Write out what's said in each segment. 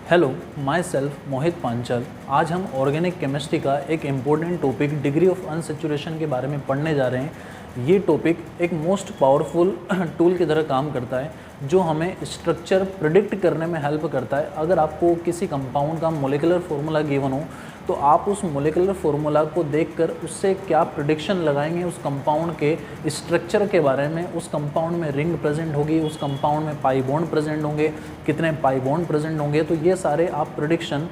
Hello, my self मोहित पांचाल। आज हम organic chemistry का एक important topic degree of unsaturation के बारे में पढ़ने जा रहे हैं। ये टॉपिक एक मोस्ट पावरफुल टूल की तरह काम करता है जो हमें स्ट्रक्चर प्रिडिक्ट करने में हेल्प करता है। अगर आपको किसी कंपाउंड का मोलिकुलर फार्मूला गिवन हो तो आप उस मोलिकुलर फार्मूला को देखकर उससे क्या प्रिडिक्शन लगाएंगे उस कंपाउंड के स्ट्रक्चर के बारे में। उस कंपाउंड में रिंग प्रेजेंट होगी, उस कंपाउंड में पाई बॉन्ड प्रेजेंट होंगे, कितने पाई बॉन्ड प्रेजेंट होंगे, तो ये सारे आप प्रिडिक्शन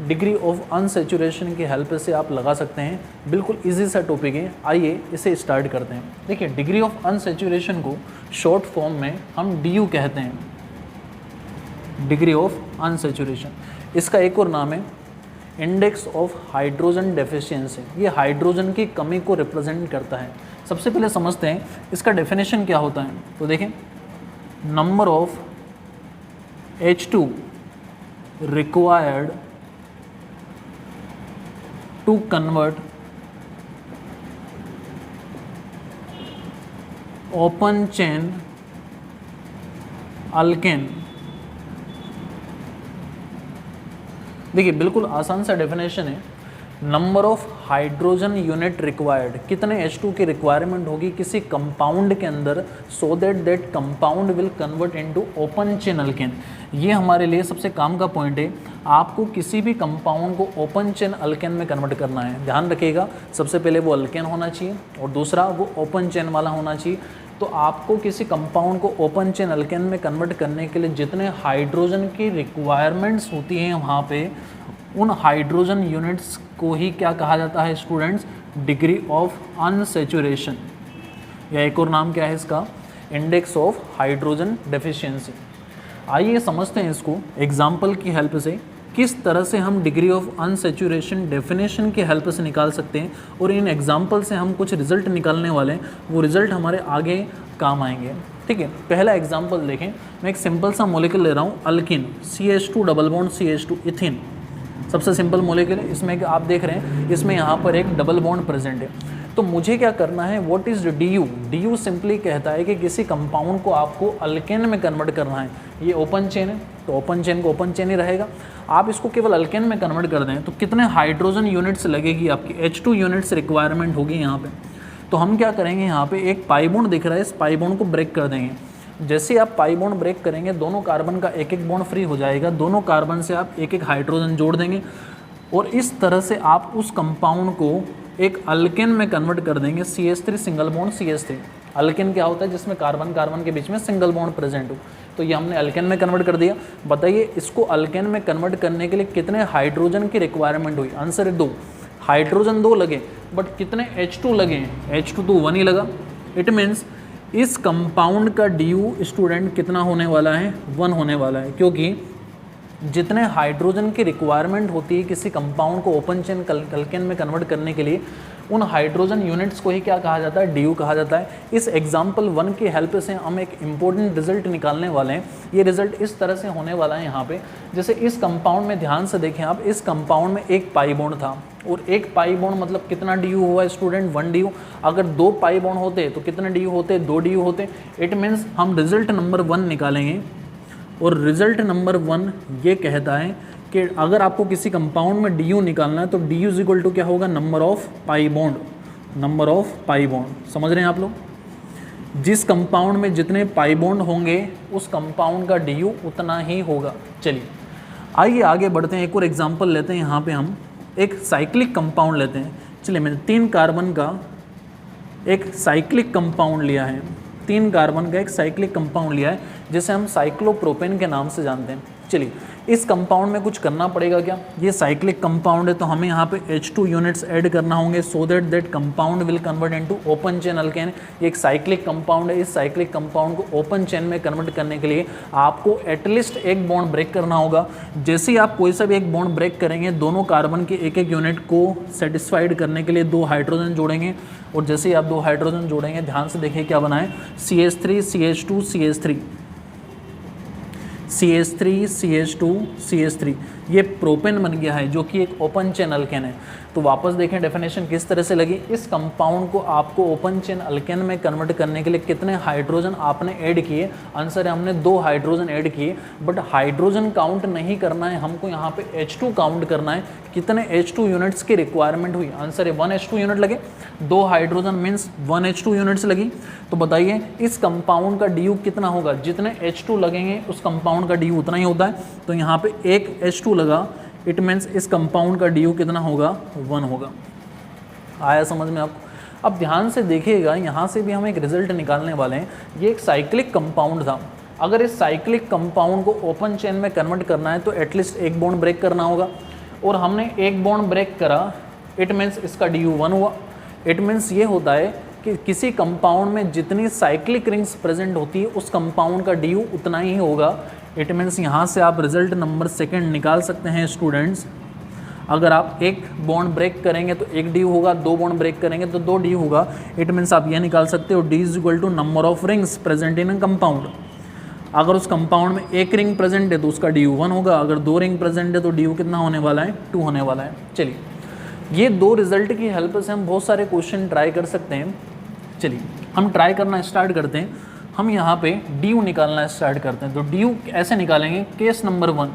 डिग्री ऑफ अनसेचुरेशन की हेल्प से आप लगा सकते हैं। बिल्कुल इजी सा टॉपिक है, आइए इसे स्टार्ट करते हैं। देखिए, डिग्री ऑफ अनसेचुरेशन को शॉर्ट फॉर्म में हम DU कहते हैं, डिग्री ऑफ अनसेचुरेशन। इसका एक और नाम है इंडेक्स ऑफ हाइड्रोजन डेफिशिएंसी। ये हाइड्रोजन की कमी को रिप्रेजेंट करता है। सबसे पहले समझते हैं इसका डेफिनेशन क्या होता है। तो देखें, number of H2 required to convert open chain alkane. देखिए, बिल्कुल आसान सा डेफिनेशन है। Number of hydrogen unit required, कितने H2 की रिक्वायरमेंट होगी किसी कंपाउंड के अंदर so that compound will convert into open chain alkane. ये हमारे लिए सबसे काम का पॉइंट है। आपको किसी भी कंपाउंड को ओपन चेन अल्केन में कन्वर्ट करना है। ध्यान रखिएगा, सबसे पहले वो अल्केन होना चाहिए और दूसरा वो ओपन चेन वाला होना चाहिए। तो आपको किसी कंपाउंड को ओपन चेन अल्केन में कन्वर्ट करने के लिए जितने हाइड्रोजन की रिक्वायरमेंट्स होती हैं वहाँ पे, उन हाइड्रोजन यूनिट्स को ही क्या कहा जाता है स्टूडेंट्स? डिग्री ऑफ अनसेचुरेशन, या एक और नाम क्या है इसका? Index of hydrogen deficiency. आइए समझते हैं इसको एग्जाम्पल की हेल्प से, किस तरह से हम डिग्री ऑफ अनसेचुरेशन डेफिनेशन की हेल्प से निकाल सकते हैं और इन एग्जाम्पल से हम कुछ रिजल्ट निकालने वाले हैं। वो रिजल्ट हमारे आगे काम आएंगे। ठीक है, पहला एग्जाम्पल देखें। मैं एक सिंपल सा मॉलिक्यूल ले रहा हूँ, alkene, CH2 double bond CH2 इथिन। सबसे सिंपल मॉलिक्यूल है। इसमें आप देख रहे हैं इसमें यहाँ पर एक डबल बॉन्ड प्रेजेंट है। तो मुझे क्या करना है, what is DU? DU simply कहता है कि किसी कंपाउंड को आपको अल्केन में कन्वर्ट करना है। ये ओपन चेन है तो ओपन चेन को ओपन चेन ही रहेगा। आप इसको केवल अल्केन में कन्वर्ट कर दें तो कितने हाइड्रोजन यूनिट्स लगेगी? आपकी H2 यूनिट्स रिक्वायरमेंट होगी यहाँ पे। तो हम क्या करेंगे, यहाँ पे एक पाई बॉन्ड दिख रहा है, इस पाई बॉन्ड को ब्रेक कर देंगे। जैसे आप पाई बॉन्ड ब्रेक करेंगे, दोनों कार्बन का एक एक बॉन्ड फ्री हो जाएगा। दोनों कार्बन से आप एक एक हाइड्रोजन जोड़ देंगे और इस तरह से आप उस कंपाउंड को एक अल्केन में कन्वर्ट कर देंगे। CH3 single bond CH3। Alkane क्या होता है? जिसमें कार्बन कार्बन के बीच में सिंगल बॉन्ड प्रेजेंट हो। तो ये हमने अल्केन में कन्वर्ट कर दिया। बताइए, इसको अल्केन में कन्वर्ट करने के लिए कितने हाइड्रोजन की रिक्वायरमेंट हुई? आंसर है 2। हाइड्रोजन 2 लगे, बट कितने H2 लगे? H2 तो 1 ही लगा। इट मीन्स इस कंपाउंड का DU स्टूडेंट कितना होने वाला है? 1 होने वाला है, क्योंकि जितने हाइड्रोजन की रिक्वायरमेंट होती है किसी कंपाउंड को ओपन चेन अल्केन में कन्वर्ट करने के लिए, उन हाइड्रोजन यूनिट्स को ही क्या कहा जाता है? DU कहा जाता है। इस एग्जाम्पल 1 की हेल्प से हम एक इम्पोर्टेंट रिजल्ट निकालने वाले हैं। ये रिजल्ट इस तरह से होने वाला है यहाँ पे, जैसे इस कंपाउंड में ध्यान से देखें आप, इस कंपाउंड में एक पाई बॉन्ड था और एक पाई बॉन्ड मतलब कितना DU हुआ स्टूडेंट? 1 DU। अगर 2 पाई बॉन्ड होते तो कितने DU होते? 2 DU होते। इट मीन्स हम रिजल्ट नंबर 1 निकालेंगे और रिजल्ट नंबर 1 ये कहता है कि अगर आपको किसी कंपाउंड में DU निकालना है तो DU इज इक्वल टू क्या होगा? Number of pi bond. Number of pi bond, समझ रहे हैं आप लोग? जिस कंपाउंड में जितने पाई बॉन्ड होंगे उस कंपाउंड का DU उतना ही होगा। चलिए आइए आगे बढ़ते हैं, एक और एग्जाम्पल लेते हैं। यहाँ पे हम एक साइक्लिक कंपाउंड लेते हैं। चलिए, मैंने 3 कार्बन का एक साइक्लिक कंपाउंड लिया है। 3 कार्बन का एक साइक्लिक कंपाउंड लिया है जिसे हम साइक्लोप्रोपेन के नाम से जानते हैं। चलिए, इस कंपाउंड में कुछ करना पड़ेगा क्या? ये साइक्लिक कंपाउंड है तो हमें यहाँ पे H2 यूनिट्स ऐड करना होंगे सो that compound will convert into open chain alkane. ये एक साइक्लिक कंपाउंड है। इस साइक्लिक कंपाउंड को ओपन चेन में कन्वर्ट करने के लिए आपको एटलीस्ट एक बॉन्ड ब्रेक करना होगा। जैसे ही आप कोई सा भी एक बॉन्ड ब्रेक करेंगे, दोनों कार्बन के एक एक यूनिट को सेटिस्फाइड करने के लिए 2 हाइड्रोजन जोड़ेंगे और जैसे ही आप 2 हाइड्रोजन जोड़ेंगे, ध्यान से देखिए क्या बना है? CH3 CH2 CH3। CH3 CH2 CH3, ये प्रोपेन बन गया है जो कि एक ओपन चेन अल्केन है। तो वापस देखें डेफिनेशन किस तरह से लगी। इस कंपाउंड को आपको ओपन चेन अल्केन में कन्वर्ट करने के लिए कितने हाइड्रोजन आपने ऐड किए? आंसर है हमने 2 हाइड्रोजन ऐड किए, बट हाइड्रोजन काउंट नहीं करना है हमको, यहाँ पे H2 काउंट करना है। कितने H2 यूनिट्स की रिक्वायरमेंट हुई? आंसर है 1 H2 यूनिट लगे, 2 हाइड्रोजन मीन्स 1 H2 यूनिट्स लगी। तो बताइए इस कंपाउंड का डी कितना होगा? जितने H2 लगेंगे उस कंपाउंड का डी उतना ही होता है। तो यहाँ पे 1 H2 लगा, इट मीन्स इस कंपाउंड का डी कितना होगा? 1 होगा। आया समझ में आपको? अब ध्यान से देखिएगा, यहाँ से भी हम एक रिजल्ट निकालने वाले हैं। ये एक साइक्लिक कंपाउंड था। अगर इस साइक्लिक कंपाउंड को ओपन चेन में कन्वर्ट करना है तो एटलीस्ट एक बॉन्ड ब्रेक करना होगा, और हमने एक बॉन्ड ब्रेक करा, इट मीन्स इसका डी 1 हुआ। इट मीन्स ये होता है कि किसी कंपाउंड में जितनी साइक्लिक रिंग्स प्रेजेंट होती है उस कंपाउंड का डी उतना ही होगा। इट मीन्स यहाँ से आप रिजल्ट नंबर 2 निकाल सकते हैं स्टूडेंट्स। अगर आप एक बॉन्ड ब्रेक करेंगे तो एक डी होगा, 2 बॉन्ड ब्रेक करेंगे तो 2 डी होगा। इट मीन्स आप ये निकाल सकते हो D is equal to number of rings present in a compound. अगर उस कंपाउंड में एक रिंग प्रेजेंट है तो उसका डी 1 होगा, अगर 2 रिंग प्रेजेंट है तो डी कितना होने वाला है? 2 होने वाला है। चलिए, ये 2 रिजल्ट की हेल्प से हम बहुत सारे क्वेश्चन ट्राई कर सकते हैं। चलिए हम ट्राई करना स्टार्ट करते हैं। हम यहाँ पे डी निकालना स्टार्ट करते हैं। तो डी ऐसे निकालेंगे। केस नंबर 1,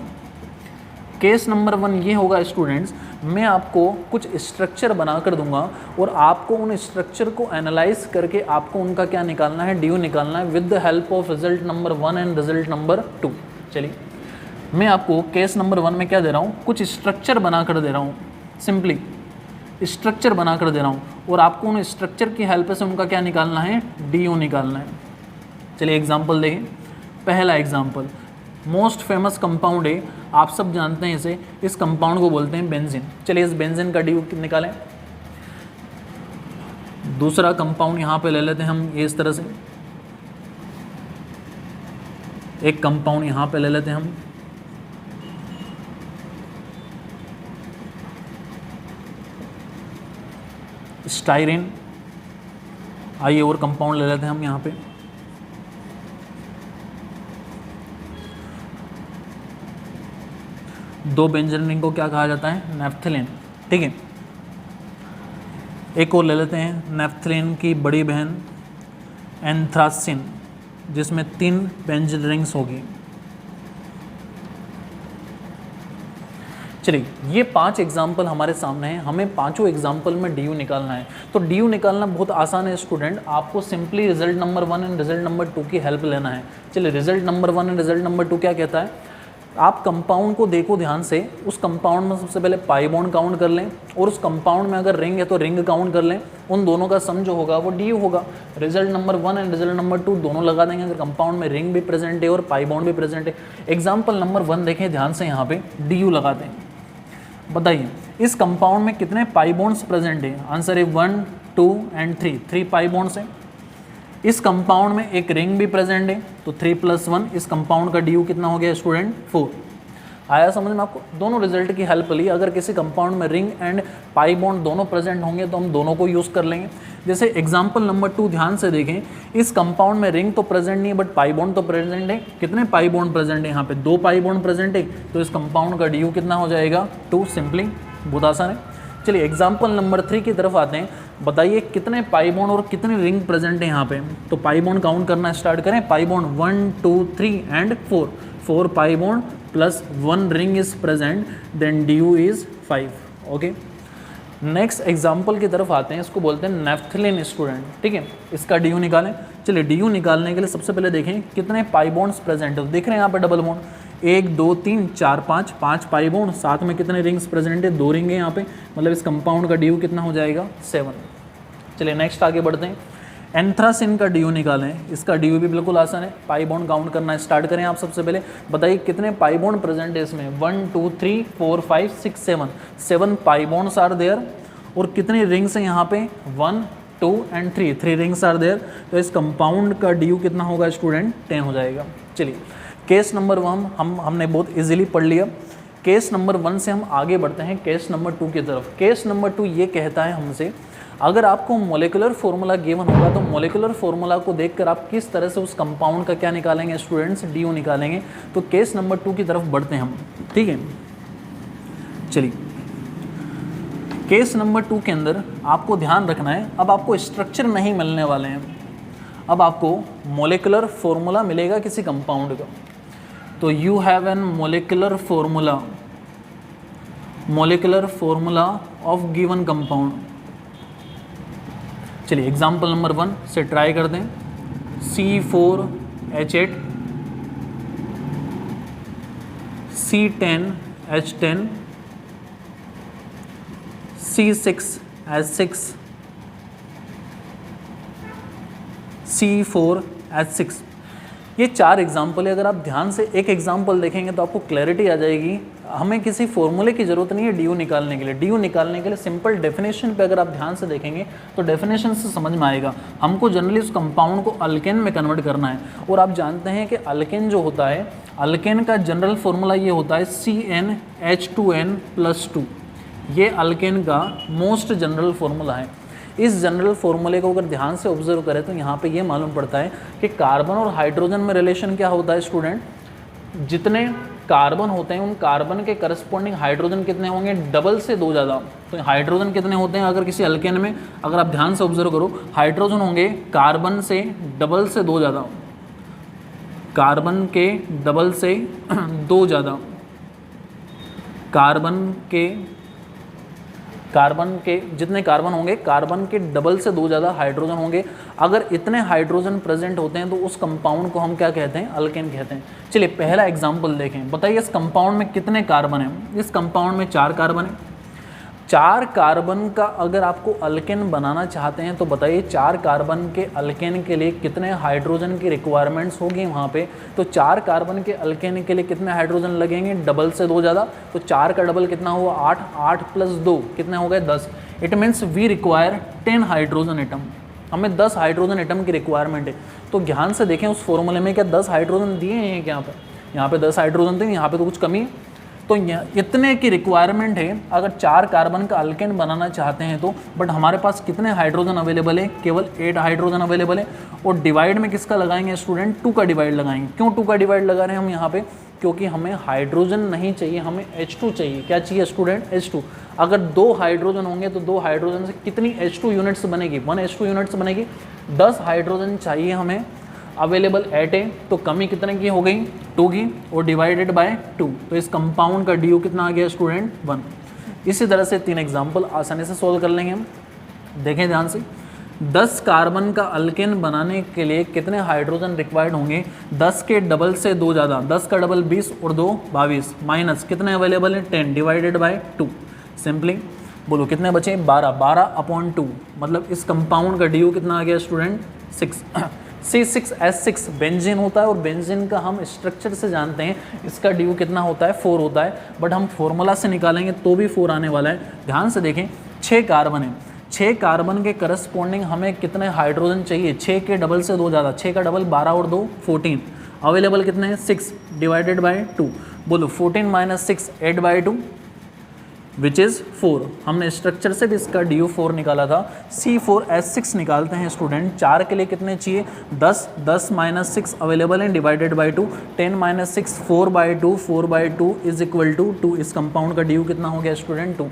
केस नंबर 1 ये होगा स्टूडेंट्स, मैं आपको कुछ स्ट्रक्चर बना कर दूंगा और आपको उन स्ट्रक्चर को एनालाइज करके आपको उनका क्या निकालना है? डी निकालना है with the help of result number 1 and result number 2। चलिए मैं आपको केस नंबर 1 में क्या दे रहा हूँ? कुछ स्ट्रक्चर बना कर दे रहा हूँ, सिंपली स्ट्रक्चर बना कर दे रहा हूँ, और आपको उन स्ट्रक्चर की हेल्प से उनका क्या निकालना है? डी निकालना है। चलिए एग्जाम्पल देखें। पहला एग्जाम्पल, मोस्ट फेमस कंपाउंड है, आप सब जानते हैं इसे, इस कंपाउंड को बोलते हैं बेंजीन। चलिए इस बेंजीन का डी निकालें। दूसरा कंपाउंड यहाँ पे ले लेते हैं हम इस तरह से, एक कंपाउंड यहाँ पे ले लेते हैं हम, स्टाइरिन। आइए और कंपाउंड ले लेते हैं हम यहाँ पे, दो बेंजीन रिंग को क्या कहा जाता है? नेफ्थलीन। ठीक है, एक और ले लेते हैं नेफ्थलीन की बड़ी बहन एंथ्रासिन, जिसमें 3 बेंजीन रिंग्स होगी। चलिए ये 5 एग्जाम्पल हमारे सामने हैं, हमें पांचों एग्जाम्पल में डी निकालना है। तो डी निकालना बहुत आसान है स्टूडेंट, आपको simply result number 1 and result number 2 की हेल्प लेना है। चलिए result number 1 and result number 2 क्या कहता है? आप कंपाउंड को देखो ध्यान से, उस कंपाउंड में सबसे पहले पाई बॉन्ड काउंट कर लें, और उस कंपाउंड में अगर रिंग है तो रिंग काउंट कर लें, उन दोनों का सम जो होगा वो डी होगा। Result number 1 and result number 2 दोनों लगा देंगे अगर कंपाउंड में रिंग भी प्रेजेंट है और पाई बॉन्ड भी प्रेजेंट है। एग्जाम्पल नंबर 1 देखें ध्यान से, यहाँ पे डी लगा दें। बताइए इस कंपाउंड में कितने पाई बॉन्ड्स प्रेजेंट है? आंसर है 1 2 एंड 3 पाई बॉन्ड्स हैं। इस कंपाउंड में एक रिंग भी प्रेजेंट है, तो 3 + 1, इस कंपाउंड का डी कितना हो गया स्टूडेंट? 4। आया समझ में आपको? दोनों रिजल्ट की हेल्प ली। अगर किसी कंपाउंड में रिंग एंड पाई बॉन्ड दोनों प्रेजेंट होंगे तो हम दोनों को यूज़ कर लेंगे। जैसे एग्जांपल नंबर 2 ध्यान से देखें, इस कंपाउंड में रिंग तो प्रेजेंट नहीं है बट पाई बॉन्ड तो प्रेजेंट है। कितने पाई बॉन्ड प्रेजेंट है? यहाँ पे 2 पाई बॉन्ड प्रेजेंट है, तो इस कंपाउंड का डी कितना हो जाएगा? 2। सिंपली बहुत आसान है। चलिए एग्जाम्पल नंबर 3 की तरफ आते हैं। बताइए कितने पाई बॉन्ड और कितने रिंग प्रेजेंट है यहाँ पे? तो पाई बॉन्ड काउंट करना स्टार्ट करें। Pi bond 1 2 3 and 4, 4 pi bond plus 1 ring is present, then D is 5। Okay, next example की तरफ आते हैं, इसको बोलते हैं नेफ्थलीन स्टूडेंट। ठीक है, इसका डी निकालें। चलिए डी निकालने के लिए सबसे पहले देखें कितने पाई बॉन्ड्स प्रेजेंट है। तो देख रहे हैं यहाँ पे डबल बॉन्ड, 1 2 3 4 5 पाई बॉन्ड, साथ में कितने रिंग्स प्रेजेंट है? 2 रिंग है यहाँ पे, मतलब इस कंपाउंड का डी कितना हो जाएगा? 7। चलिए नेक्स्ट आगे बढ़ते हैं। एंथ्रासिन का डी निकालें। इसका डी भी बिल्कुल आसान है, पाई बॉन्ड काउंट करना स्टार्ट करें आप सबसे पहले। बताइए कितने पाई बॉन्ड प्रेजेंट है इसमें? 1 2 3 4 5 6 7, 7 पाई बॉन्ड्स आर देयर। और कितनी रिंग्स हैं यहाँ पे? 1 2 एंड 3 रिंग्स आर देयर। तो इस कंपाउंड का डी कितना होगा स्टूडेंट? 10 हो जाएगा। चलिए केस नंबर 1 हमने बहुत इजीली पढ़ लिया। केस नंबर 1 से हम आगे बढ़ते हैं केस नंबर 2 की तरफ। केस नंबर 2 ये कहता है हमसे, अगर आपको मोलिकुलर फॉर्मूला गिवन होगा तो मोलिकुलर फॉर्मूला को देखकर आप किस तरह से उस कंपाउंड का क्या निकालेंगे स्टूडेंट्स, DO निकालेंगे। तो केस नंबर 2 की तरफ बढ़ते हैं हम, ठीक है। चलिए केस नंबर 2 के अंदर आपको ध्यान रखना है, अब आपको स्ट्रक्चर नहीं मिलने वाले हैं, अब आपको मोलिकुलर फॉर्मूला मिलेगा किसी कंपाउंड का। तो you have an molecular formula of given compound. चलिए एग्जांपल नंबर 1 से ट्राई कर दें। C4H8 C10H10 C6H6 C4H6। ये 4 एग्जाम्पल है। अगर आप ध्यान से एक एग्जाम्पल देखेंगे तो आपको क्लैरिटी आ जाएगी। हमें किसी फॉर्मूले की ज़रूरत नहीं है DO निकालने के लिए। DO निकालने के लिए सिंपल डेफिनेशन पे अगर आप ध्यान से देखेंगे तो डेफिनेशन से समझ में आएगा। हमको जनरली उस कंपाउंड को अल्केन में कन्वर्ट करना है, और आप जानते हैं कि अल्केन जो होता है, अल्केन का जनरल फॉर्मूला ये होता है CnH2n+2। ये अल्केन का मोस्ट जनरल फॉर्मूला है। इस जनरल फॉर्मूले को अगर ध्यान से ऑब्जर्व करें तो यहाँ पे ये मालूम पड़ता है कि कार्बन और हाइड्रोजन में रिलेशन क्या होता है स्टूडेंट, जितने कार्बन होते हैं उन कार्बन के करस्पॉन्डिंग हाइड्रोजन कितने होंगे, डबल से 2 ज़्यादा। तो हाइड्रोजन कितने होते हैं अगर किसी अल्केन में, अगर आप ध्यान से ऑब्जर्व करो, हाइड्रोजन होंगे कार्बन से डबल से 2 ज़्यादा, कार्बन के डबल से 2 ज़्यादा, कार्बन के जितने कार्बन होंगे कार्बन के डबल से 2 ज़्यादा हाइड्रोजन होंगे। अगर इतने हाइड्रोजन प्रेजेंट होते हैं तो उस कंपाउंड को हम क्या कहते हैं, अल्केन कहते हैं। चलिए पहला एग्जांपल देखें। बताइए इस कंपाउंड में कितने कार्बन हैं। इस कंपाउंड में 4 कार्बन हैं। 4 कार्बन का अगर आपको अल्केन बनाना चाहते हैं तो बताइए 4 कार्बन के अल्केन के लिए कितने हाइड्रोजन की रिक्वायरमेंट्स होगी वहाँ पे। तो 4 कार्बन के अल्केन के लिए कितने हाइड्रोजन लगेंगे, डबल से 2 ज़्यादा। तो 4 का डबल कितना हुआ, 8, 8 + 2 कितने हो गए, 10। It means we require 10 hydrogen atom. हमें 10 हाइड्रोजन एटम की रिक्वायरमेंट है। तो ध्यान से देखें उस फॉर्मूले में क्या 10 हाइड्रोजन दिए हैं क्या, यहाँ पे 10 हाइड्रोजन थे, यहाँ पे तो कुछ कमी है। तो इतने की रिक्वायरमेंट है अगर 4 कार्बन का अल्केन बनाना चाहते हैं तो। बट हमारे पास कितने हाइड्रोजन अवेलेबल है, केवल 8 हाइड्रोजन अवेलेबल है। और डिवाइड में किसका लगाएंगे स्टूडेंट, 2 का डिवाइड लगाएंगे। क्यों 2 का डिवाइड लगा रहे हैं हम यहाँ पे, क्योंकि हमें हाइड्रोजन नहीं चाहिए, हमें H2 चाहिए। क्या चाहिए स्टूडेंट, H2। अगर 2 हाइड्रोजन होंगे तो 2 हाइड्रोजन से कितनी H2 यूनिट्स बनेगी, 1 H2 यूनिट्स बनेगी। 10 हाइड्रोजन चाहिए हमें, अवेलेबल 8 है, तो कमी कितने की हो गई, 2 की, और डिवाइडेड बाय 2। तो इस कंपाउंड का DO कितना आ गया स्टूडेंट, 1। इसी तरह से 3 एग्जाम्पल आसानी से सॉल्व कर लेंगे हम। देखें ध्यान से, 10 कार्बन का अल्केन बनाने के लिए कितने हाइड्रोजन रिक्वायर्ड होंगे, 10 के डबल से 2 ज़्यादा। 10 का डबल 20 और 2 22, माइनस कितने अवेलेबल है, 10 डिवाइडेड बाय 2। सिंपली बोलो कितने बचे, 12, 12/2। मतलब इस कंपाउंड का DO कितना आ गया स्टूडेंट, 6। C6H6 बेंजीन होता है, और बेंजीन का हम स्ट्रक्चर से जानते हैं इसका DO कितना होता है, 4 होता है। बट हम फॉर्मूला से निकालेंगे तो भी 4 आने वाला है। ध्यान से देखें, 6 कार्बन है, 6 कार्बन के करस्पॉन्डिंग हमें कितने हाइड्रोजन चाहिए, 6 के डबल से 2 ज़्यादा। 6 का डबल 12 और 2 14, अवेलेबल कितने हैं, 6 डिवाइडेड बाय 2। बोलो 14 - 6 8/2 विच इज़ 4। हमने स्ट्रक्चर से भी इसका DO 4 निकाला था। C4H6 निकालते हैं स्टूडेंट। 4 के लिए कितने चाहिए, 10, 10 - 6 अवेलेबल है, divided by 2। 10 - 6 4/2, 4/2 is equal to 2। इस कंपाउंड का DO कितना हो गया स्टूडेंट, 2।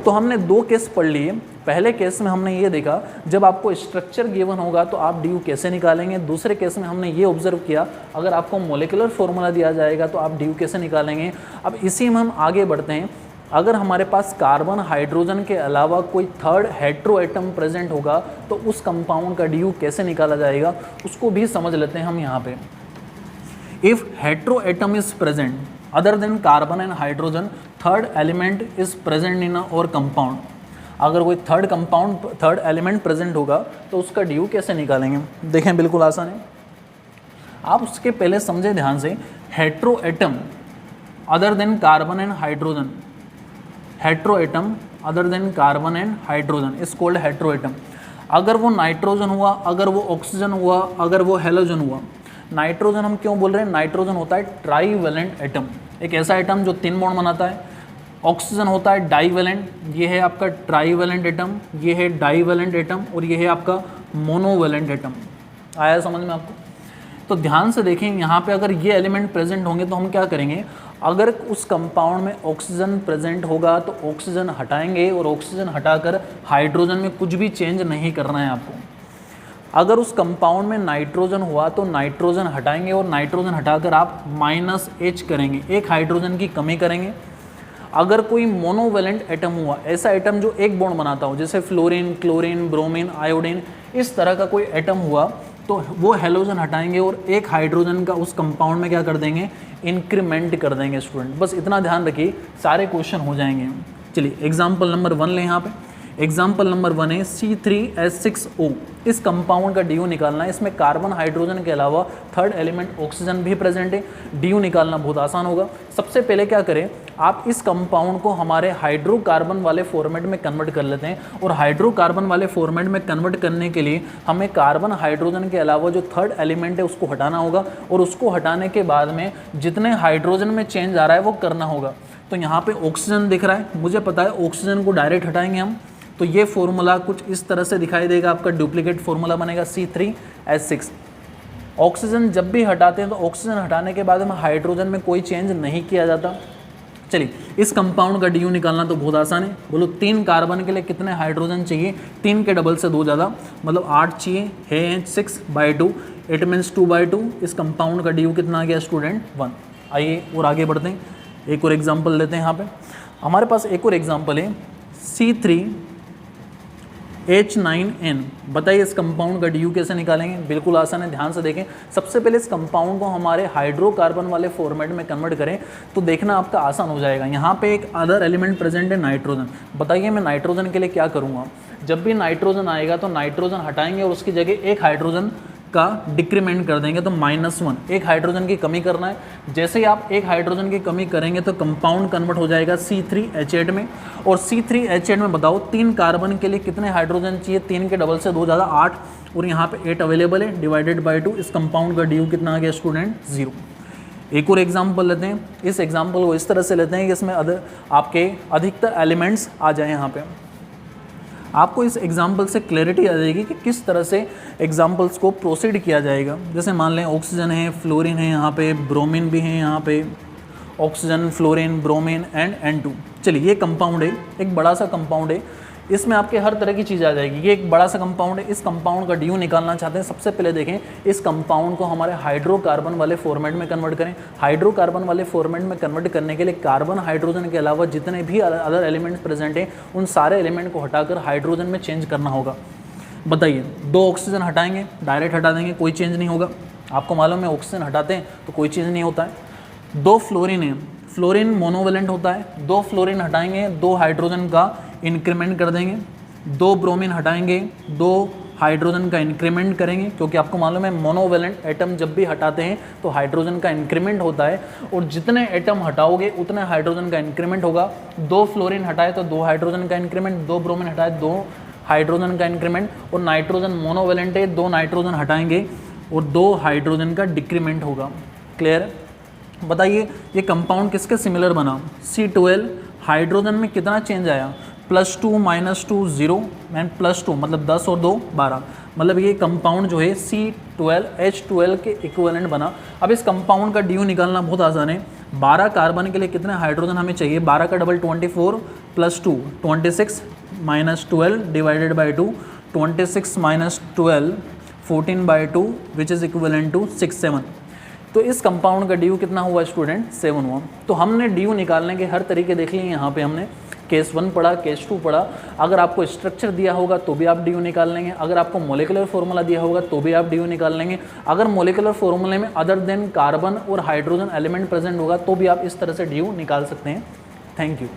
तो हमने 2 केस पढ़ लिए। पहले केस में हमने ये देखा जब आपको स्ट्रक्चर गिवन होगा तो आप DO कैसे निकालेंगे। दूसरे केस में हमने ये ऑब्जर्व किया अगर आपको मोलिकुलर फॉर्मूला दिया जाएगा तो आप DO कैसे निकालेंगे। अब इसी में हम आगे बढ़ते हैं। अगर हमारे पास कार्बन हाइड्रोजन के अलावा कोई थर्ड हेट्रो एटम प्रेजेंट होगा तो उस कंपाउंड का DO कैसे निकाला जाएगा उसको भी समझ लेते हैं हम यहाँ पे। If hetero atom is present other than carbon and hydrogen, third element is present in और कंपाउंड। अगर कोई थर्ड एलिमेंट प्रेजेंट होगा तो उसका DO कैसे निकालेंगे। देखें बिल्कुल आसान है। आप उसके पहले समझे ध्यान से, hetero atom other than carbon and hydrogen, hetero atom other than carbon and hydrogen is called hetero atom. अगर वो नाइट्रोजन हुआ, अगर वो ऑक्सीजन हुआ, अगर वो हेलोजन हुआ। नाइट्रोजन हम क्यों बोल रहे हैं, नाइट्रोजन होता है ट्राईवेलेंट एटम, एक ऐसा एटम जो 3 बॉन्ड बनाता है। ऑक्सीजन होता है डाईवेलेंट, ये है आपका ट्राईवेलेंट एटम, ये है डाईवेलेंट एटम और ये है आपका मोनोवेलेंट एटम। आया समझ में आपको? तो ध्यान से देखें, यहाँ पे अगर ये एलिमेंट प्रेजेंट होंगे तो हम क्या करेंगे, अगर उस कंपाउंड में ऑक्सीजन प्रेजेंट होगा तो ऑक्सीजन हटाएंगे और ऑक्सीजन हटाकर हाइड्रोजन में कुछ भी चेंज नहीं करना है आपको। अगर उस कंपाउंड में नाइट्रोजन हुआ तो नाइट्रोजन हटाएंगे और नाइट्रोजन हटाकर आप -H करेंगे, एक हाइड्रोजन की कमी करेंगे। अगर कोई मोनोवेलेंट एटम हुआ, ऐसा एटम जो एक बॉन्ड बनाता हो, जैसे फ्लोरीन, क्लोरीन, ब्रोमीन, आयोडीन, इस तरह का कोई एटम हुआ तो वो हैलोजन हटाएंगे और एक हाइड्रोजन का उस कंपाउंड में क्या कर देंगे, इंक्रीमेंट कर देंगे स्टूडेंट। बस इतना ध्यान रखिए, सारे क्वेश्चन हो जाएंगे। चलिए एग्जाम्पल नंबर 1 लें यहाँ पे। एग्जाम्पल नंबर 1 है C3H6O। इस कंपाउंड का DU निकालना है। इसमें कार्बन हाइड्रोजन के अलावा थर्ड एलिमेंट ऑक्सीजन भी प्रेजेंट है। DU निकालना बहुत आसान होगा। सबसे पहले क्या करें, आप इस कंपाउंड को हमारे हाइड्रोकार्बन वाले फॉर्मेट में कन्वर्ट कर लेते हैं और हाइड्रोकार्बन वाले फॉर्मेट में कन्वर्ट करने के लिए हमें कार्बन हाइड्रोजन के अलावा जो थर्ड एलिमेंट है उसको हटाना होगा और उसको हटाने के बाद में जितने हाइड्रोजन में चेंज आ रहा है वो करना होगा। तो यहाँ पे ऑक्सीजन दिख रहा है, मुझे पता है ऑक्सीजन को डायरेक्ट हटाएंगे हम, तो ये फॉर्मूला कुछ इस तरह से दिखाई देगा, आपका डुप्लीकेट फॉर्मूला बनेगा C3H6। ऑक्सीजन जब भी हटाते हैं तो ऑक्सीजन हटाने के बाद में हाइड्रोजन में कोई चेंज नहीं किया जाता। चलिए इस कंपाउंड का DU निकालना तो बहुत आसान है। बोलो 3 कार्बन के लिए कितने हाइड्रोजन चाहिए, 3 के डबल से 2 ज़्यादा, मतलब 8 चाहिए है 6/2, इट मीन्स 2/2। इस कंपाउंड का DU कितना आ गया स्टूडेंट, 1। आइए और आगे बढ़ते हैं, एक और एग्जाम्पल लेते हैं। यहाँ पे हमारे पास एक और एग्जाम्पल है C3H9N। बताइए इस कंपाउंड का DU कैसे निकालेंगे, बिल्कुल आसान है, ध्यान से देखें। सबसे पहले इस कंपाउंड को हमारे हाइड्रोकार्बन वाले फॉर्मेट में कन्वर्ट करें तो देखना आपका आसान हो जाएगा। यहाँ पे एक अदर एलिमेंट प्रेजेंट है नाइट्रोजन। बताइए मैं नाइट्रोजन के लिए क्या करूँगा, जब भी नाइट्रोजन आएगा तो नाइट्रोजन हटाएंगे और उसकी जगह एक हाइड्रोजन का डिक्रीमेंट कर देंगे, तो -1, एक हाइड्रोजन की कमी करना है। जैसे ही आप एक हाइड्रोजन की कमी करेंगे तो कंपाउंड कन्वर्ट हो जाएगा C3H8 में। और C3H8 में बताओ 3 कार्बन के लिए कितने हाइड्रोजन चाहिए, 3 के डबल से 2 ज़्यादा 8, और यहाँ पे 8 अवेलेबल है, /2। इस कंपाउंड का DU कितना आ गया स्टूडेंट, 0। एक और एग्जाम्पल लेते हैं। इस एग्जाम्पल को इस तरह से लेते हैं कि इसमें आपके अधिकतर एलिमेंट्स आ जाए। यहाँ पे आपको इस एग्जाम्पल से क्लैरिटी आ जाएगी कि किस तरह से एग्जाम्पल्स को प्रोसीड किया जाएगा। जैसे मान लें ऑक्सीजन है, फ्लोरीन है, यहाँ पे ब्रोमीन भी है, यहाँ पे oxygen, fluorine, bromine and N2। चलिए ये कंपाउंड है, एक बड़ा सा कंपाउंड है, इसमें आपके हर तरह की चीज़ आ जाएगी। ये एक बड़ा सा कंपाउंड है, इस कंपाउंड का DU निकालना चाहते हैं। सबसे पहले देखें, इस कंपाउंड को हमारे हाइड्रोकार्बन वाले फॉर्मेट में कन्वर्ट करें। हाइड्रोकार्बन वाले फॉर्मेट में कन्वर्ट करने के लिए कार्बन हाइड्रोजन के अलावा जितने भी अदर एलिमेंट्स प्रेजेंट हैं उन सारे एलिमेंट को हटाकर हाइड्रोजन में चेंज करना होगा। बताइए 2 ऑक्सीजन हटाएंगे, डायरेक्ट हटा देंगे, कोई चेंज नहीं होगा। आपको मालूम है ऑक्सीजन हटाते हैं तो कोई चेंज नहीं होता है। 2 फ्लोरीन है, फ्लोरीन मोनोवेलेंट होता है, 2 फ्लोरीन हटाएंगे, 2 हाइड्रोजन का इंक्रीमेंट कर देंगे। 2 ब्रोमीन हटाएंगे, 2 हाइड्रोजन का इंक्रीमेंट करेंगे, क्योंकि आपको मालूम है मोनोवेलेंट एटम जब भी हटाते हैं तो हाइड्रोजन का इंक्रीमेंट होता है, और जितने एटम हटाओगे उतने हाइड्रोजन का इंक्रीमेंट होगा। 2 फ्लोरीन हटाए तो 2 हाइड्रोजन का इंक्रीमेंट, 2 ब्रोमीन हटाए 2 हाइड्रोजन का इंक्रीमेंट, और नाइट्रोजन मोनोवेलेंट है, 2 नाइट्रोजन हटाएंगे और 2 हाइड्रोजन का डिक्रीमेंट होगा। क्लियर? बताइए ये कंपाउंड किसके सिमिलर बना, C12। हाइड्रोजन में कितना चेंज आया, +2 -2 0 एंड +2, मतलब 10 और 2 12, मतलब ये कंपाउंड जो है C12H12 के इक्विवेलेंट बना। अब इस कंपाउंड का DU निकालना बहुत आसान है। 12 कार्बन के लिए कितने हाइड्रोजन हमें चाहिए, 12 का double 24 +2 26 -12 /2, 26 -12 14/2 which is equivalent to 6-7। तो इस कंपाउंड का DU कितना हुआ स्टूडेंट, 7 हुआ। तो हमने DU निकालने के हर तरीके देख लिए। यहाँ पे हमने केस 1 पढ़ा, केस 2 पढ़ा। अगर आपको स्ट्रक्चर दिया होगा तो भी आप DU निकाल लेंगे, अगर आपको मोलिकुलर फार्मूला दिया होगा तो भी आप DU निकाल लेंगे। अगर मोलिकुलर फार्मूले में अदर देन कार्बन और हाइड्रोजन एलिमेंट प्रेजेंट होगा तो भी आप इस तरह से DU निकाल सकते हैं। Thank you.